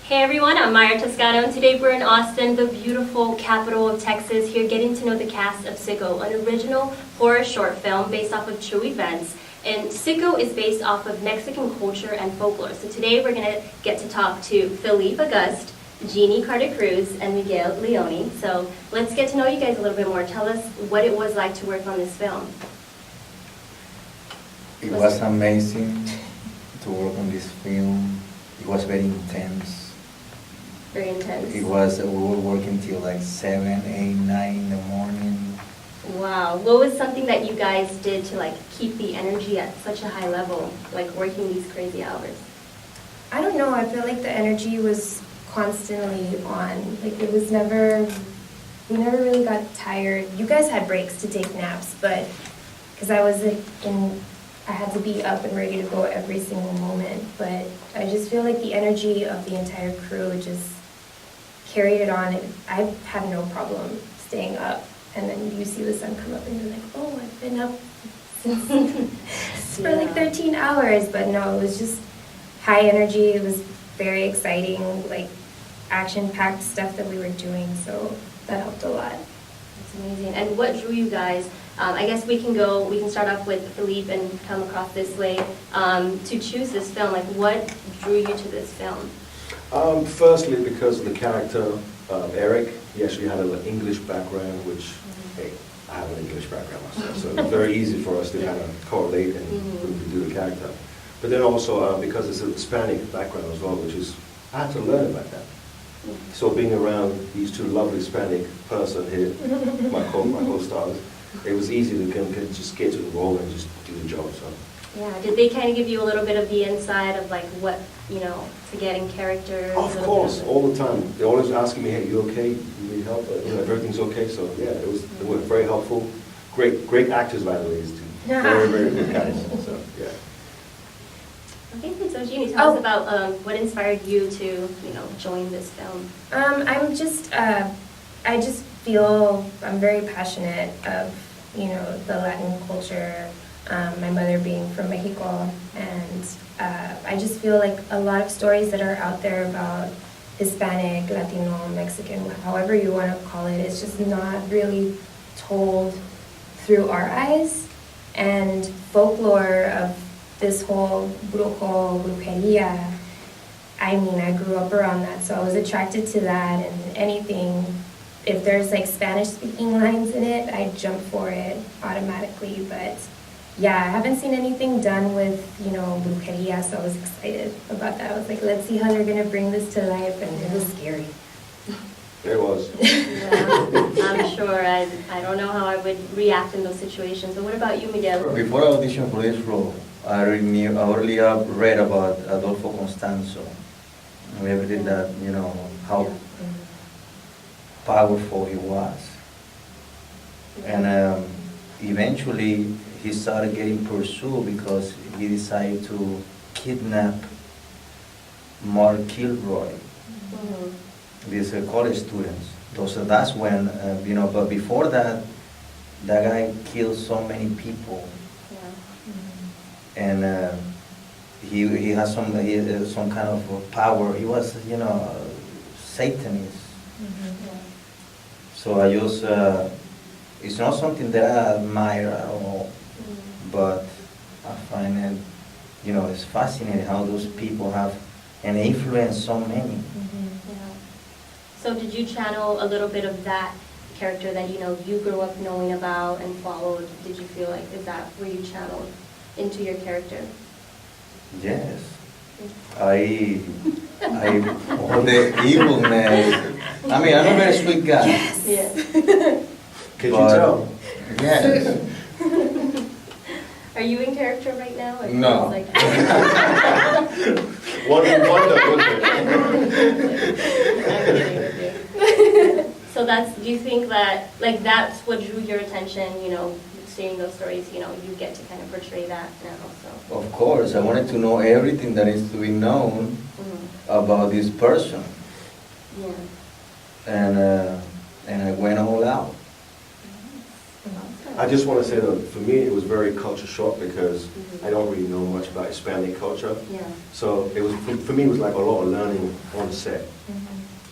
Hey everyone, I'm Mayra Toscano, and today we're in Austin, the beautiful capital of Texas, here getting to know the Cast of Siko, an original horror short film based off of true events. And Siko is based off of Mexican culture and folklore. So today we're going to get to talk to Felipe Auguste, Jeannie Carter Cruz, and Miguel Leone. So let's get to know you guys a little bit more. Tell us what it was like to work on this film. It was amazing to work on this film. It was very intense. Very intense. It was, we were working till like 7, 8, 9 in the morning. Wow. What was something that you guys did to like keep the energy at such a high level, like working these crazy hours? I don't know, I feel like the energy was constantly on. Like it was never, we never really got tired. You guys had breaks to take naps, but because I was like I had to be up and ready to go every single moment. But I just feel like the energy of the entire crew just carried it on. And I have no problem staying up. And then you see the sun come up and you're like, oh, I've been up since for like 13 hours. But no, it was just high energy. It was very exciting, like action-packed stuff that we were doing. So that helped a lot. That's amazing. And what drew you guys? I guess we can start off with Felipe and come across this way. To choose this film, like what drew you to this film? Firstly, because of the character Eric. He actually had an English background, which, hey, I have an English background myself, so it's very easy for us to kind of correlate and do the character. But then also because it's a Hispanic background as well, which is, I had to learn about that. So being around these two lovely Hispanic person here, my co-stars, it was easy to just get to the role and just do the job. So. Yeah. Did they kind of give you a little bit of the inside of like what, to get in character? Of course, all the time. They're always asking me, hey, you okay? You need help? Everything's okay. So yeah, they were very helpful. Great actors, by the way. Very, very good guys. So yeah. Okay, so Jeannie, tell us about what inspired you to, join this film. I just feel I'm very passionate of, the Latin culture. My mother being from Mexico, and I just feel like a lot of stories that are out there about Hispanic, Latino, Mexican, however you want to call it, it's just not really told through our eyes. And folklore of this whole brujeria, I mean, I grew up around that, so I was attracted to that, and anything, if there's like Spanish speaking lines in it, I jump for it automatically. But yeah, I haven't seen anything done with, brujeria, so I was excited about that. I was like, let's see how they're going to bring this to life, and it was scary. It was. Yeah, I'm sure. I don't know how I would react in those situations, but what about you, Miguel? Before I auditioned for this role, I already read about Adolfo Constanzo. And everything that, how powerful he was. And eventually, he started getting pursued because he decided to kidnap Mark Kilroy, these college students. So that's when, but before that, that guy killed so many people. And he has some kind of power. He was, Satanist. So I just, it's not something that I admire at all. But I find it, it's fascinating how those people have an influence so many. Yeah. So did you channel a little bit of that character that you grew up knowing about and followed? Did you feel like is that where you channeled into your character? Yes. I all the evilness. I mean, I'm a very sweet guy. Yes. Yeah. Could you tell? Yes. Are you in character right now? Or No. Like Wonder. I'm kidding with you. So do you think that, that's what drew your attention, seeing those stories, you get to kind of portray that now, so. Of course, I wanted to know everything that is to be known about this person. Yeah. And I went all out. I I just want to say that for me, it was very culture shock because I don't really know much about Hispanic culture. Yeah. So it was for me, it was like a lot of learning on set.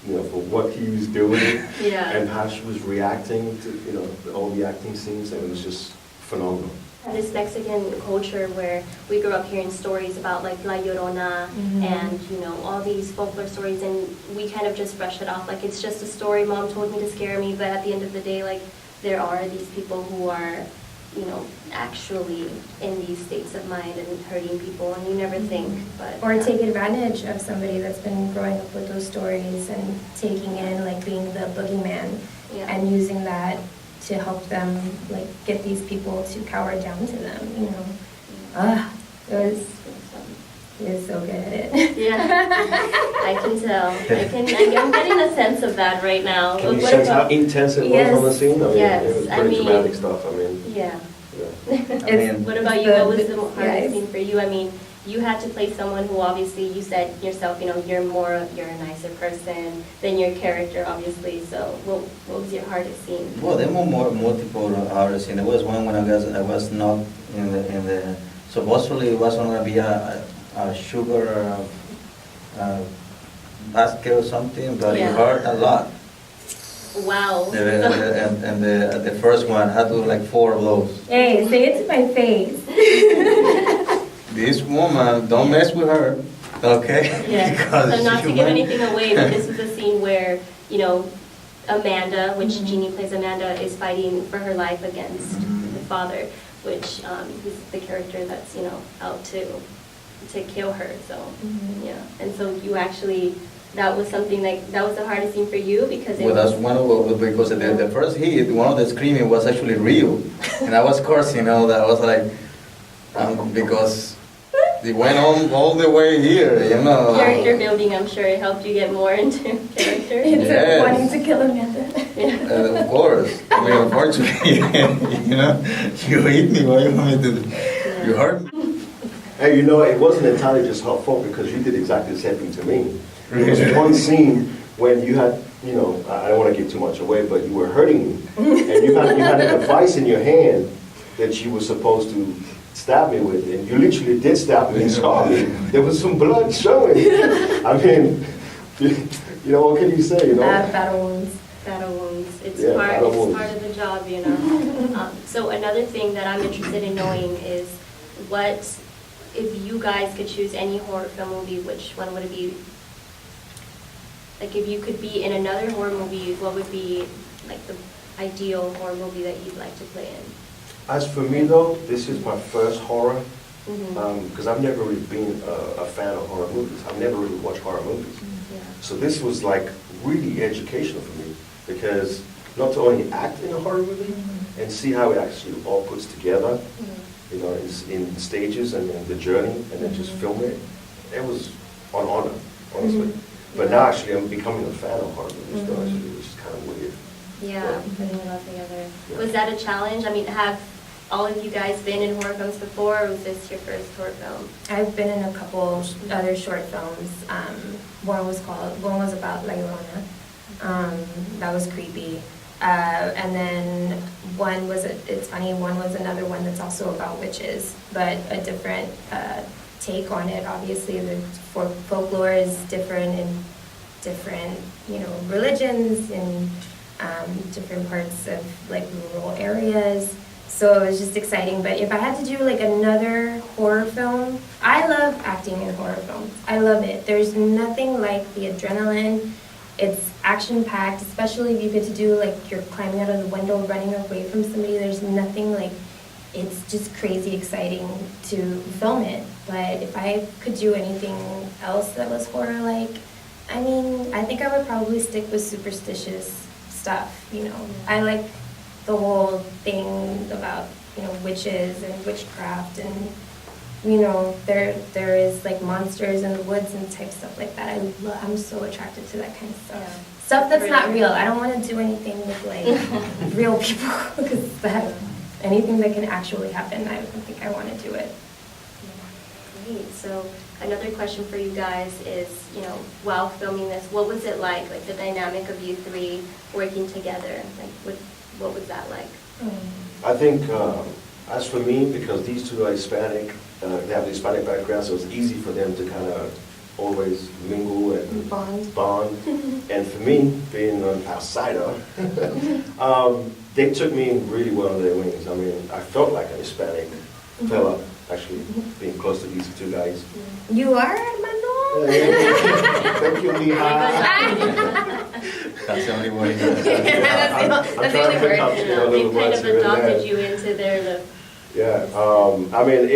You know, for what he was doing Yeah. and how she was reacting to, you know, all the acting scenes, and it was just phenomenal. This Mexican culture where we grew up hearing stories about like La Llorona and, you know, all these folklore stories, and we kind of just brush it off like it's just a story mom told me to scare me, but at the end of the day, like, there are these people who are, you know, actually in these states of mind and hurting people, and you never think, but... Or take advantage of somebody that's been growing up with those stories and taking in, like, being the boogeyman and using that to help them, like, get these people to cower down to them, you know. He was so good at it. Yeah, I can tell. I'm getting a sense of that right now. Can you What sense how about- intense it was Yes. on the scene? I mean, Yes, it was I pretty mean- dramatic stuff. I mean, Yeah. yeah. I mean, What about you? What was the hardest Yes. scene for you? I mean, you had to play someone who obviously, you said yourself, you know, you're a nicer person than your character, obviously. So what was your hardest scene? well, there were multiple hardest scenes. There was one when I was knocked in the supposedly it was going to be a sugar basket or something, but Yeah. it hurt a lot. Wow. And the first one had to do like 4 blows. Hey, say it to my face. This woman, don't mess with her, okay? Yeah, Because so not to she give went- anything away, but this was a scene where, you know, Amanda, which Jeannie plays Amanda, is fighting for her life against the father, which is the character that's, you know, out to kill her, so, yeah. And so you actually, that was something like, that was the hardest scene for you because it Well, that's was... one of because the first hit, one of the screaming was actually real, and I was cursing all that. I was like, because it went on all the way here, you know. Character building, I'm sure it helped you get more into character. It's Yes. wanting to kill Amanda. Of course. I mean, unfortunately, you know, you hit me. What you want me to do? You hurt me. Hey, you know, it wasn't entirely just her fault because you did exactly the same thing to me. There was one scene when you had, you know, I don't want to give too much away, but you were hurting me. And you had a device in your hand that you were supposed to stab me with, and you literally did stab me and scar me. There was some blood showing. I mean, you know, what can you say, you know? Battle wounds. Battle wounds. It's Yeah, part. battle It's wounds. part of the job, you know. So another thing that I'm interested in knowing is what, if you guys could choose any horror film movie, which one would it be? Like, if you could be in another horror movie, what would be like the ideal horror movie that you'd like to play in? As for me, though, this is my first horror, Mm-hmm. because I've never really been a fan of horror movies. I've never really watched horror movies. Yeah. So this was like really educational for me, because not to only act in a horror movie and see how it actually all puts together, you know, in stages and the journey, and then just film it. It was an honor, honestly. But now actually I'm becoming a fan of horror movies, though, actually, which is kind of weird. Yeah, putting it all together. Yeah. Was that a challenge? I mean, have all of you guys been in horror films before, or was this your first horror film? I've been in a couple other short films. One was about La Llorona. That was creepy. And then it's funny, one was another one that's also about witches, but a different take on it. Obviously, the folklore is different in different, you know, religions and different parts of like rural areas. So it was just exciting. But if I had to do like another horror film, I love acting in horror films. I love it. There's nothing like the adrenaline. It's action-packed, especially if you get to do like you're climbing out of the window, running away from somebody. There's nothing like, it's just crazy exciting to film it. But if I could do anything else that was horror-like, I mean, I think I would probably stick with superstitious stuff, you know. I like the whole thing about, you know, witches and witchcraft, and, you know, there is like monsters in the woods and type stuff like that. I'm so attracted to that kind of stuff. Yeah. Stuff that's not real. I don't want to do anything with like real people, because anything that can actually happen, I don't think I want to do it. Great. So another question for you guys is, while filming this, what was it like the dynamic of you three working together? What was that like? I think, as for me, because these two are Hispanic, they have the Hispanic background, so it's easy for them to kind of always mingle and bond. And for me, being an outsider, they took me really well under their wings. I mean, I felt like a Hispanic fella, actually, being close to these two guys. You are, Armando? Thank you, Mija. That's the only word. That's the only word. They kind of adopted you into their look. Yeah, I mean,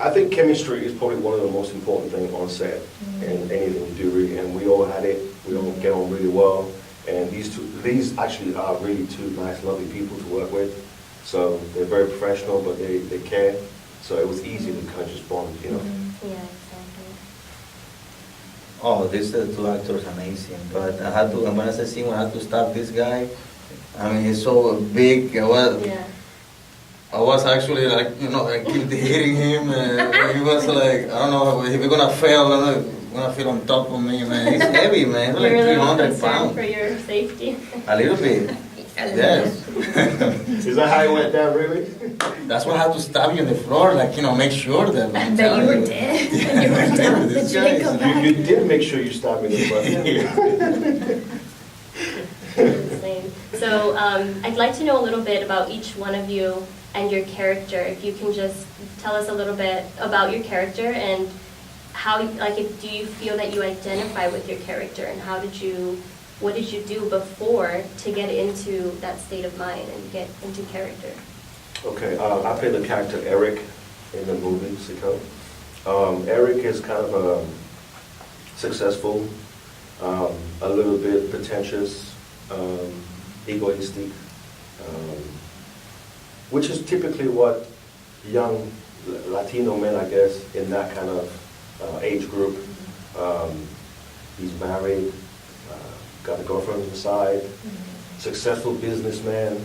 I think chemistry is probably one of the most important things on set in anything you do, really, and we all had it. We all get on really well, and these actually are really two nice, lovely people to work with. So they're very professional, but they care. So it was easy to kind of just bond, Yeah, exactly. Oh, these two actors amazing, but I had to, when I said scene, I had to stop this guy. I mean, he's so big. I was actually like, I keep hitting him, and he was like, I don't know if we're gonna fail, I don't know, gonna feel on top of me, man. He's heavy, man. He's like You're 300 pounds. for your safety. A little bit. Yes. Is that how it went down, really? That's why I had to stab you on the floor, make sure that. That you were dead. You were dead. This That you guy didn't come is- back. You did make sure you stabbed me in the butt. Same. So I'd like to know a little bit about each one of you and your character. If you can just tell us a little bit about your character and how, do you feel that you identify with your character, and what did you do before to get into that state of mind and get into character? Okay, I play the character Eric in the movie Siko. Eric is kind of successful, a little bit pretentious, egoistic, which is typically what young Latino men, I guess, in that kind of age group. He's married, got a girlfriend on the side, successful businessman.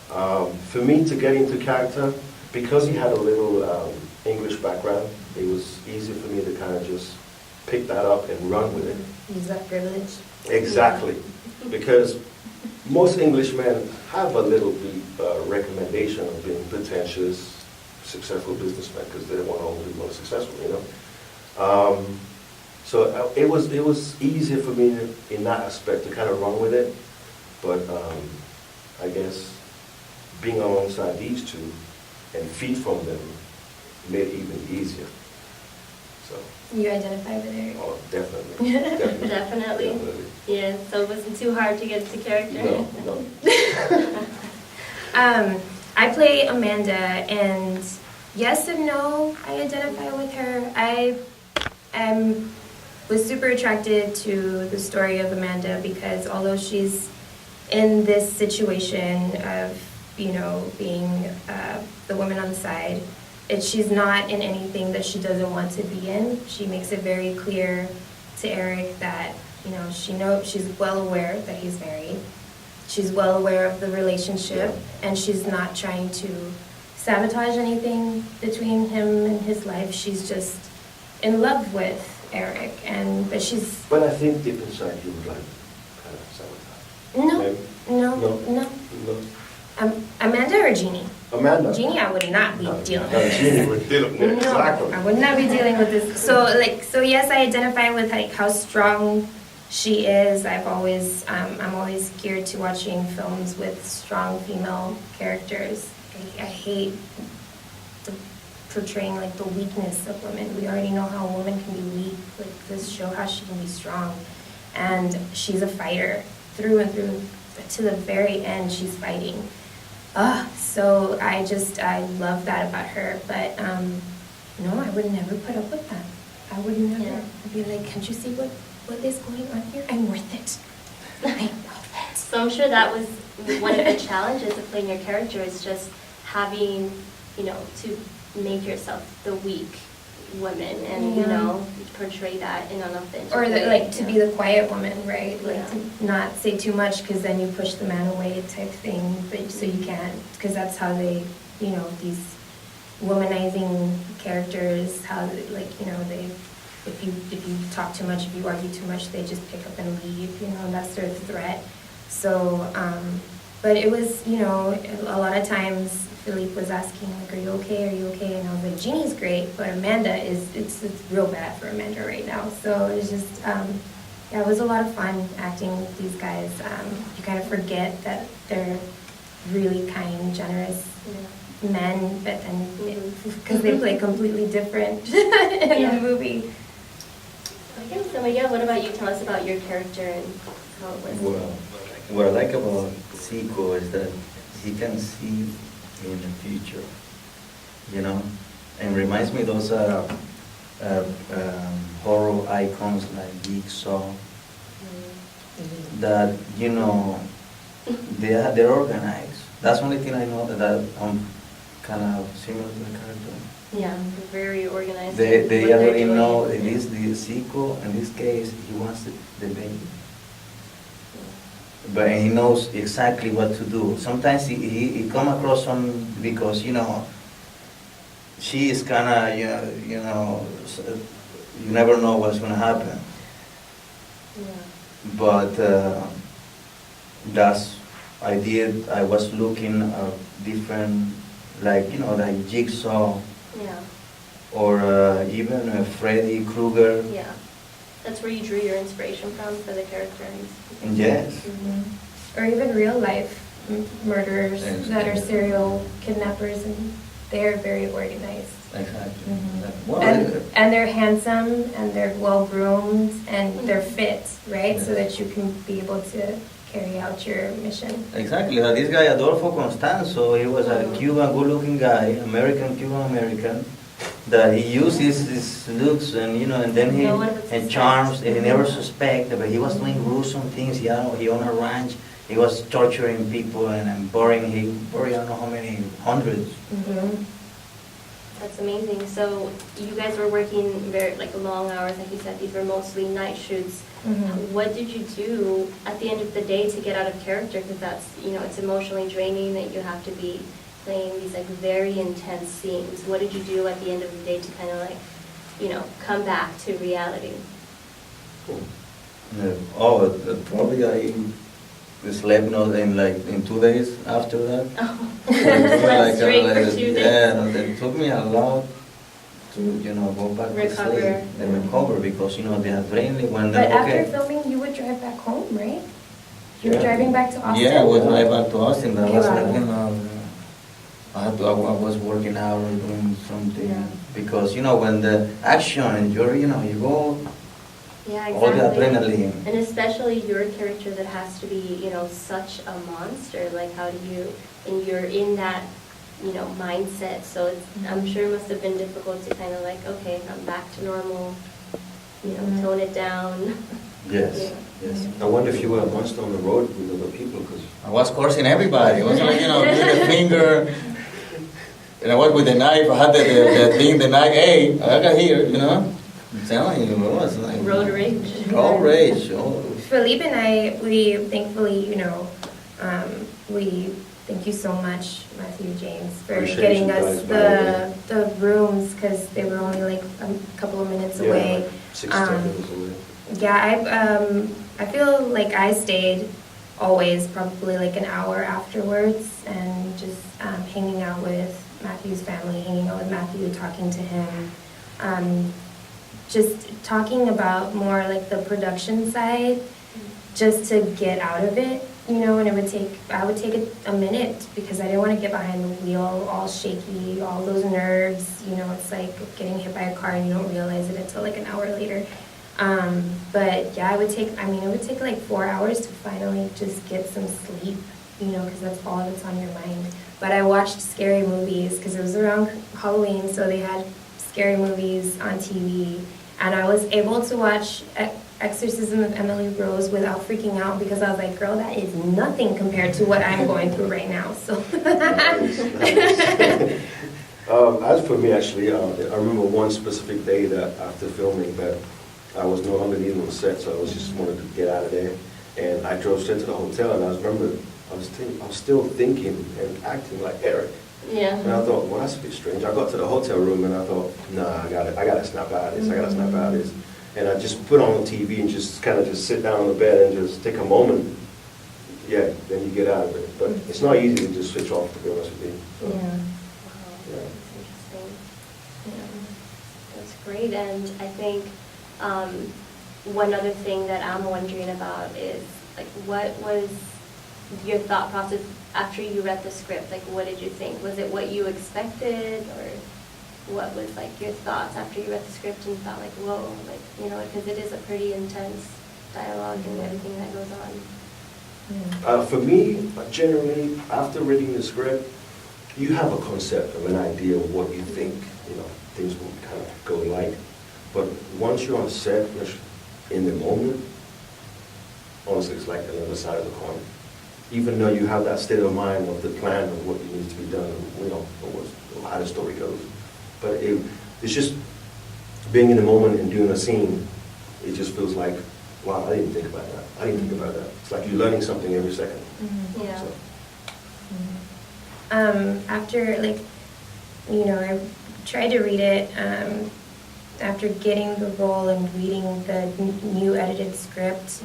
For me to get into character, because he had a little English background, it was easy for me to kind of just pick that up and run with it. Use that privilege. Exactly, because most Englishmen have a little bit recommendation of being pretentious, successful businessmen, because they want to always be more successful, So it was easier for me in that aspect to kind of run with it, but I guess being alongside these two and feed from them made it even easier. So. You identify with Eric? Oh, definitely. Definitely. Definitely. Yeah, so it wasn't too hard to get into character. No. I play Amanda, and yes and no, I identify with her. I was super attracted to the story of Amanda because although she's in this situation of, being the woman on the side, she's not in anything that she doesn't want to be in. She makes it very clear to Eric that, she's well aware that he's married. She's well aware of the relationship, and she's not trying to sabotage anything between him and his life. She's just in love with Eric, But I think deep inside you would like kind of sabotage. No. No. Amanda or Jeannie? Amanda. Jeannie, I would not be dealing No, with Jeannie would deal with it. Exactly. No, I would not be dealing with this. So yes, I identify with how strong she is. I'm always geared to watching films with strong female characters. I hate portraying the weakness of women. We already know how a woman can be weak. Let's show how she can be strong. And she's a fighter through and through. To the very end, she's fighting. So I love that about her. But no, I would never put up with that. I would never. Yeah. I'd be like, can't you see what is going on here? I'm worth it. I'm worth it. So I'm sure that was one of the challenges of playing your character, is just having, to make yourself the weak woman and, portray that in an authentic Or way. to be the quiet woman, right? Yeah. To not say too much because then you push the man away type thing. But so you can't, because that's how they, these womanizing characters, how they if you talk too much, if you argue too much, they just pick up and leave, you know, and that's their threat. So, but it was, you know, a lot of times Philippe was asking, like, are you okay? Are you okay? And I was like, Jeannie's great, but Amanda it's real bad for Amanda right now. So it was just, yeah, it was a lot of fun acting with these guys. You kind of forget that they're really kind, generous men, but then, because they play completely different in the movie. Okay, so Miguel, what about you? Tell us about your character and how it was. Well, what I like about Siko is that he can see in the future, you know, and reminds me of those horror icons like Jigsaw, that, you know, they're organized. That's the only thing I know, that I'm kind of similar to the character. Yeah, very organized. They what they're already doing. know, in this, the Siko, in this case, he wants the baby. But he knows exactly what to do. Sometimes he come across some, because, you know, she is kind of, you know, you never know what's going to happen. Yeah. But I was looking at different, like, you know, like Jigsaw, Yeah. or even Freddy Krueger. Yeah. That's where you drew your inspiration from for the characters. Yes. Or even real life murderers Yes. that are serial kidnappers, and they're very organized. Exactly. Mhm. Well, And they're handsome, and they're well groomed, and they're fit, right? So that you can be able to carry out your mission. exactly. This guy, Adolfo Constanzo, he was a Cuban, good-looking guy, Cuban-American, that he used his looks and, you know, and then No one would and suspect. charms, and he never suspected, but he was doing gruesome things. He owned a ranch. He was torturing people and burying I don't know how many hundreds. Mhm. That's amazing. So you guys were working very long hours, like you said. These were mostly night shoots. Mhm. What did you do at the end of the day to get out of character? Because that's, you know, it's emotionally draining that you have to be playing these very intense scenes. What did you do at the end of the day to kind of come back to reality? Probably I slept in 2 days after that. Oh, It took me straight for 2 days. Yeah, it took me a lot to, go back to Recover. sleep and recover, because, the adrenaline when But okay. after filming, you would drive back home, right? You were Yeah. driving back to Austin? Yeah, I was right back to Austin, but I was Wow. I was working out or doing something, Yeah. because, when the action and you go, Yeah, all the exactly. adrenaline. And especially your character that has to be, such a monster. Like, how do you, and you're in that, mindset. So I'm sure it must have been difficult to kind of okay, I'm back to normal, tone it down. Yes, Yeah. yes. I wonder if you were a monster on the road with other people, because I was cursing everybody. It was with the finger. And I was with the knife. I had the knife. Hey, I got here, I'm telling you, it was like Road rage. Road rage. Oh. Philippe and I, we thankfully, we thank you so much, Matthew James, for Appreciate getting you us guys, the rooms, because they were only a couple of minutes away. 6 seconds away. Yeah, I feel like I stayed always probably an hour afterwards, and just hanging out with Matthew's family, hanging out with Matthew, talking to him, just talking about more the production side, just to get out of it, and I would take a minute, because I didn't want to get behind the wheel all shaky, all those nerves, it's like getting hit by a car and you don't realize it until an hour later. But yeah, it would take 4 hours to finally just get some sleep, because that's all that's on your mind. But I watched scary movies, because it was around Halloween, so they had scary movies on TV, and I was able to watch Exorcism of Emily Rose without freaking out, because I was like, girl, that is nothing compared to what I'm going through right now. So. As for me, actually, I remember one specific day that after filming that I was no longer needed on set, so I was just wanted to get out of there. And I drove straight to the hotel, and I was still thinking and acting like Eric. Yeah. And I thought, well, that's a bit strange. I got to the hotel room and I thought, nah, I gotta snap out of this. I gotta snap out of this. And I just put on the TV and just kind of just sit down on the bed and just take a moment. Yeah, then you get out of it. But it's not easy to just switch off, to be honest with you. So, Yeah. Wow, Yeah. that's interesting. Yeah, that's great. And I think one other thing that I'm wondering about is, like, what was your thought process after you read the script? Like, what did you think? Was it what you expected, or what was, like, your thoughts after you read the script and you thought, like, whoa, like, you know, because it is a pretty intense dialogue and everything that goes on. For me, generally, after reading the script, you have a concept of an idea of what you think, you know, things will kind of go like. But once you're on set, in the moment, honestly, it's like another side of the coin. Even though you have that state of mind of the plan of what needs to be done, you know, or how the story goes. But it's just being in the moment and doing a scene, it just feels like, wow, I didn't think about that. I didn't think about that. It's like you're learning something every second. Yeah. So, After, like, you know, I tried to read it, after getting the role and reading the new edited script,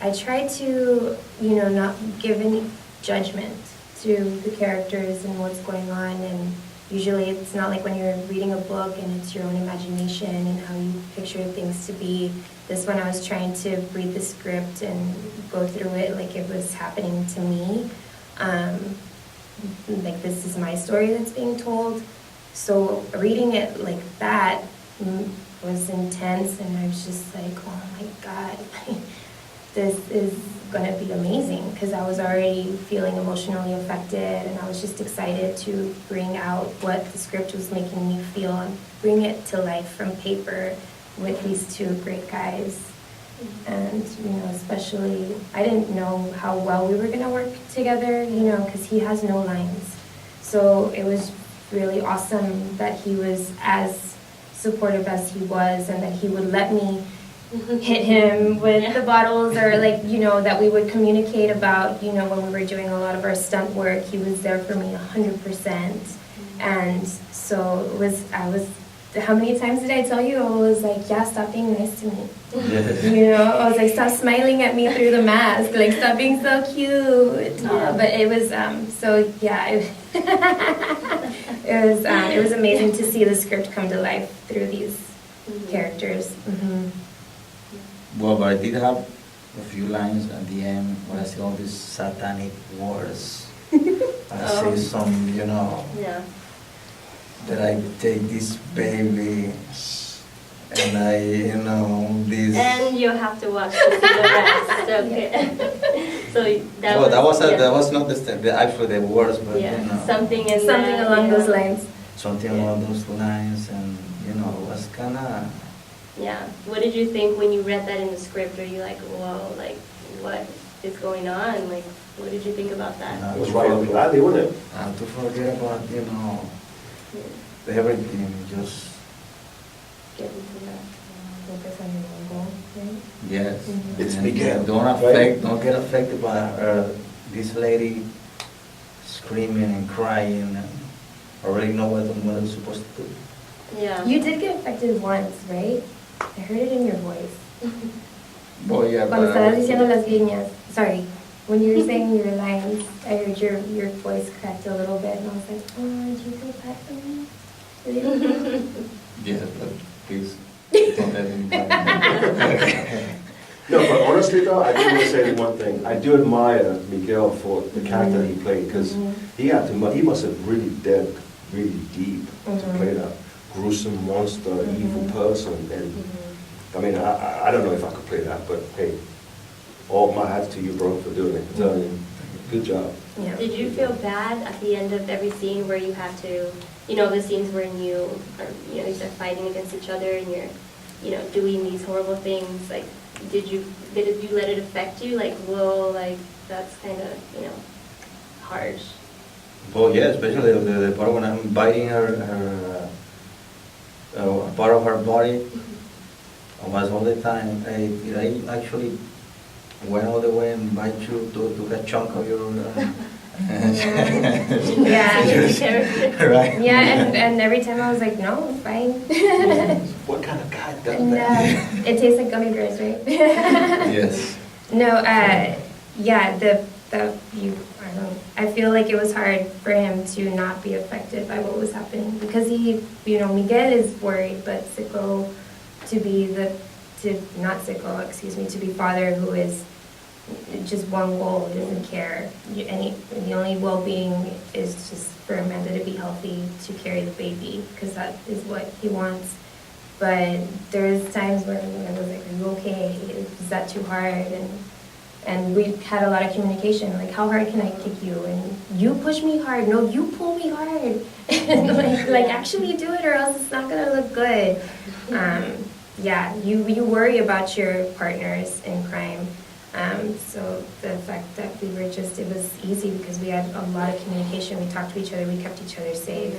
I tried to, you know, not give any judgment to the characters and what's going on. And usually it's not like when you're reading a book and it's your own imagination and how you picture things to be. This one I was trying to read the script and go through it like it was happening to me. Like, this is my story that's being told. So reading it like that was intense, and I was just like, oh my God, this is going to be amazing, because I was already feeling emotionally affected, and I was just excited to bring out what the script was making me feel and bring it to life from paper with these two great guys. And, you know, especially, I didn't know how well we were going to work together, you know, because he has no lines. So it was really awesome that he was as supportive as he was, and that he would let me hit him with the bottles, or, like, you know, that we would communicate about, you know, when we were doing a lot of our stunt work. He was there for me 100%. And so how many times did I tell you? I was like, yeah, stop being nice to me. Yes. You know, I was like, stop smiling at me through the mask. Like, stop being so cute. But it was, so yeah, it was amazing to see the script come to life through these characters. Well, but I did have a few lines at the end where I say all these satanic words. I say some, you know, Yeah. that I take this baby and I, you know, this. And you'll have to watch to see the rest. Okay. So that Well, yeah. that was not actually the words, but Yeah, you know, something in Something that, along yeah. those lines. something along those lines, and you know, it was kind of. Yeah. What did you think when you read that in the script? Are you like, whoa, like, what is going on? Like, what did you think about that? it was right up your alley, wasn't it? And to forget about, you know, Yeah. everything, just Get into that. Focus on your own goal, right? yes. It's And Miguel, don't get affected by this lady screaming and crying, and already know what I'm supposed to do. Yeah. You did get affected once, right? I heard it in your voice. Well, yeah, Cuando but estabas diciendo las líneas, sorry, when you were saying your lines, I heard your voice cracked a little bit, and I was like, oh, did you feel bad for me? yes, but please don't let anybody. No, but honestly though, I do want to say one thing. I do admire Miguel for the character he played, because he must have really dug really deep to play that gruesome monster, evil person. And I mean, I don't know if I could play that, but hey, all my hats to you, bro, for doing it. I'm telling you, good job. Yeah. Did you feel bad at the end of every scene where you had to, you know, the scenes where you are, you know, you start fighting against each other and you're, you know, doing these horrible things? Like, did you let it affect you? Like, whoa, like, that's kind of, you know, harsh. Well, yeah, especially the part when I'm biting her part of her body. I was all the time. Did I actually went all the way and bite you to a chunk of your Yeah. Right? Yeah, and every time I was like, no, I'm fine. What kind of guy does And that? it tastes like gummy bears, right? Yes. No, yeah, I feel like it was hard for him to not be affected by what was happening because Miguel is worried, but Siko to be father who is just one goal, doesn't care. The only well-being is just for Amanda to be healthy, to carry the baby, because that is what he wants. But there's times where I was like, are you okay? Is that too hard? And we had a lot of communication, like, how hard can I kick you? And you push me hard. No, you pull me hard. And like actually do it or else it's not gonna look good. Yeah, you worry about your partners in crime. So the fact that it was easy because we had a lot of communication. We talked to each other, we kept each other safe.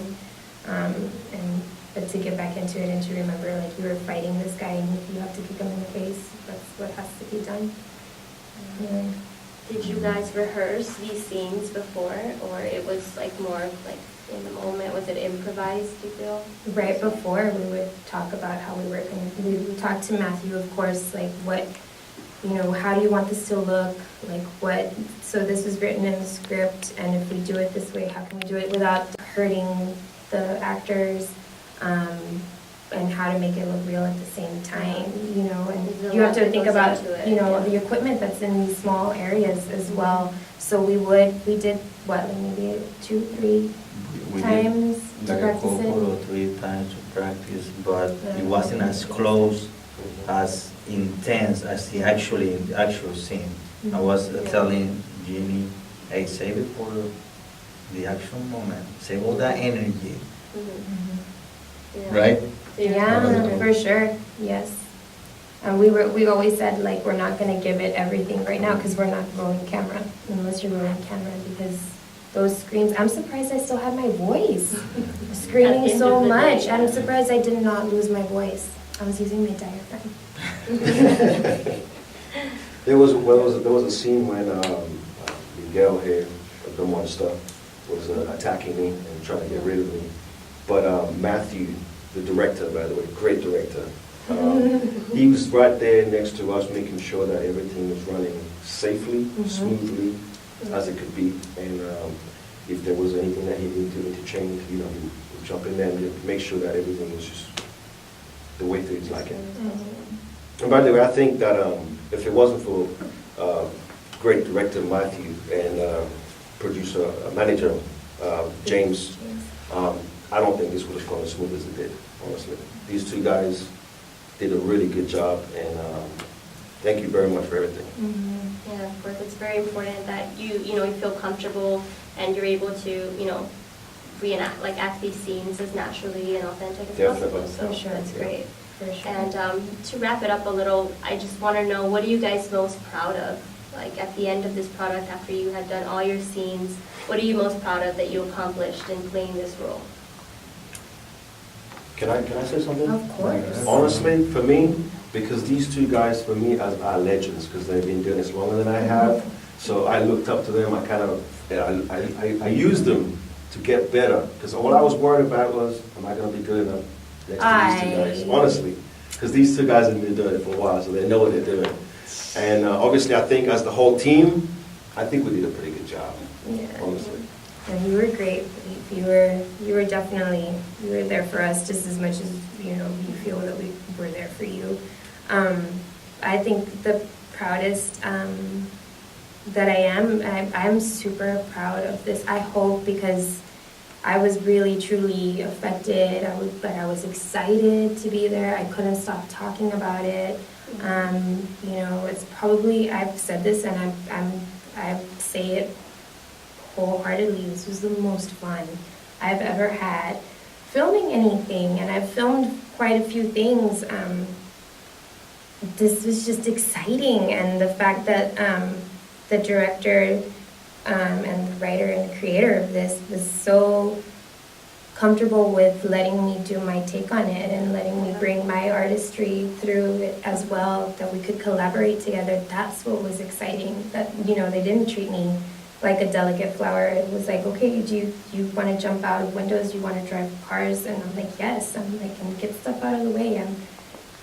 But to get back into it and to remember, like, you were fighting this guy and you have to kick him in the face. That's what has to be done. Yeah. Did you guys rehearse these scenes before, or it was like more like in the moment? Was it improvised, do you feel? Right before, we would talk about how we were going to, we would talk to Matthew, of course, like how do you want this to look? Like so this was written in the script, and if we do it this way, how can we do it without hurting the actors? And how to make it look real at the same time, and you have to think about, the equipment that's in these small areas as well. So we did what, like maybe 2-3 times to like a practice couple or it. 3 times to practice, but it wasn't as close, as intense as the actual scene. I was telling Jimmy, hey, save it for the action moment, save all that energy, right? Yeah, for sure, yes. And we always said, like, we're not gonna give it everything right now because we're not rolling camera, unless you're rolling camera, because those screams, I'm surprised I still had my voice. Screaming so much, I'm surprised I did not lose my voice. I was using my diaphragm. There was a scene when Miguel here, the monster, was attacking me and trying to get rid of me. But Matthew, the director, by the way, great director, he was right there next to us, making sure that everything was running safely, smoothly, as it could be. And if there was anything that he needed to change, he would jump in there and make sure that everything was just the way things like it. And by the way, I think that if it wasn't for great director Matthew and producer, manager James, I don't think this would have gone as smooth as it did, honestly. These two guys did a really good job, and thank you very much for everything. Yeah, of course, it's very important that you feel comfortable and you're able to, reenact, like, act these scenes as naturally and authentic as possible. So for sure. That's great. For sure. And to wrap it up a little, I just want to know, what are you guys most proud of? Like, at the end of this product, after you had done all your scenes, what are you most proud of that you accomplished in playing this role? Can I say something? Of course. Honestly, for me, because these two guys, for me, are legends, because they've been doing this longer than I have. So I looked up to them. I used them to get better, because all I was worried about was, am I going to be good enough next to these two guys? Honestly, because these two guys have been doing it for a while, so they know what they're doing. And obviously, I think as the whole team, I think we did a pretty good job. Yeah. Honestly. And you were great. You were definitely, you were there for us just as much as you feel that we were there for you. I think the proudest that I'm super proud of this. I hope, because I was really truly affected. I was excited to be there. I couldn't stop talking about it. It's probably, I've said this and I say it wholeheartedly, this was the most fun I've ever had filming anything, and I've filmed quite a few things. This was just exciting, and the fact that the director and the writer and the creator of this was so comfortable with letting me do my take on it and letting me bring my artistry through it as well, that we could collaborate together. That's what was exciting, that they didn't treat me like a delicate flower. It was like, okay, do you want to jump out of windows? Do you want to drive cars? And I'm like, yes. I'm like, and get stuff out of the way.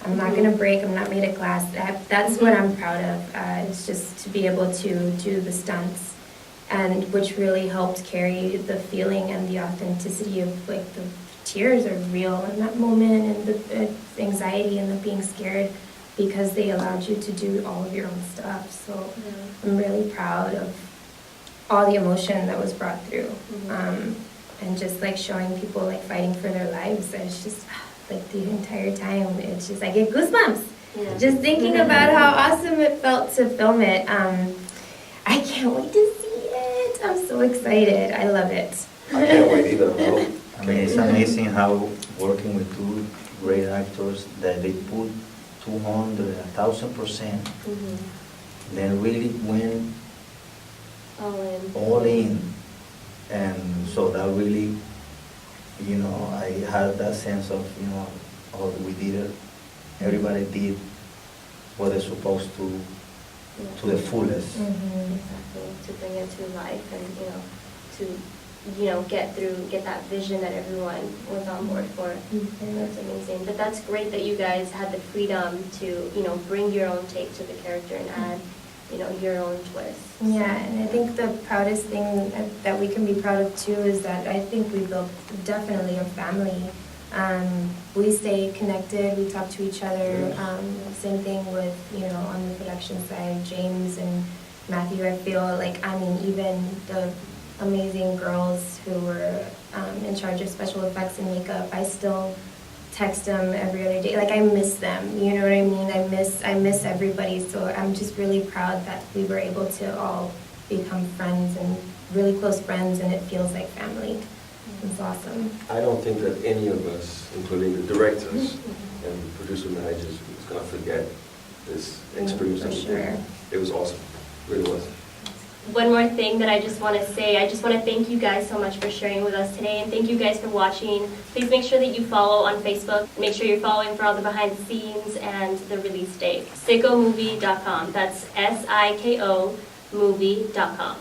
I'm not gonna break. I'm not made of glass. That's what I'm proud of. It's just to be able to do the stunts, and which really helped carry the feeling and the authenticity of like the tears are real in that moment, and the anxiety and the being scared, because they allowed you to do all of your own stuff. So I'm really proud of all the emotion that was brought through, and just like showing people like fighting for their lives. It's just like the entire time, it's just, I get goosebumps just thinking about how awesome it felt to film it. I can't wait to see it. I'm so excited. I love it. I can't wait either. No. I mean, it's amazing how working with two great actors that they put 200, 1,000%, then really went all in. And so that really, you know, I had that sense of, you know, oh, we did it. Everybody did what they're supposed to the fullest. Exactly, to bring it to life, and to get that vision that everyone was on board for. That's amazing. But that's great that you guys had the freedom to bring your own take to the character and add your own twist. Yeah, and I think the proudest thing that we can be proud of too is that I think we built definitely a family. We stay connected, we talk to each other. Same thing with, on the production side, James and Matthew. I feel like, even the amazing girls who were in charge of special effects and makeup, I still text them every other day. Like, I miss them, you know what I mean? I miss everybody. So I'm just really proud that we were able to all become friends and really close friends, and it feels like family. It's awesome. I don't think that any of us, including the directors and producer managers, is going to forget this experience. For sure. It was awesome. It really was. One more thing that I just want to say, I just want to thank you guys so much for sharing with us today, and thank you guys for watching. Please make sure that you follow on Facebook. Make sure you're following for all the behind the scenes and the release date. SikoMovie.com. That's SIKO movie.com.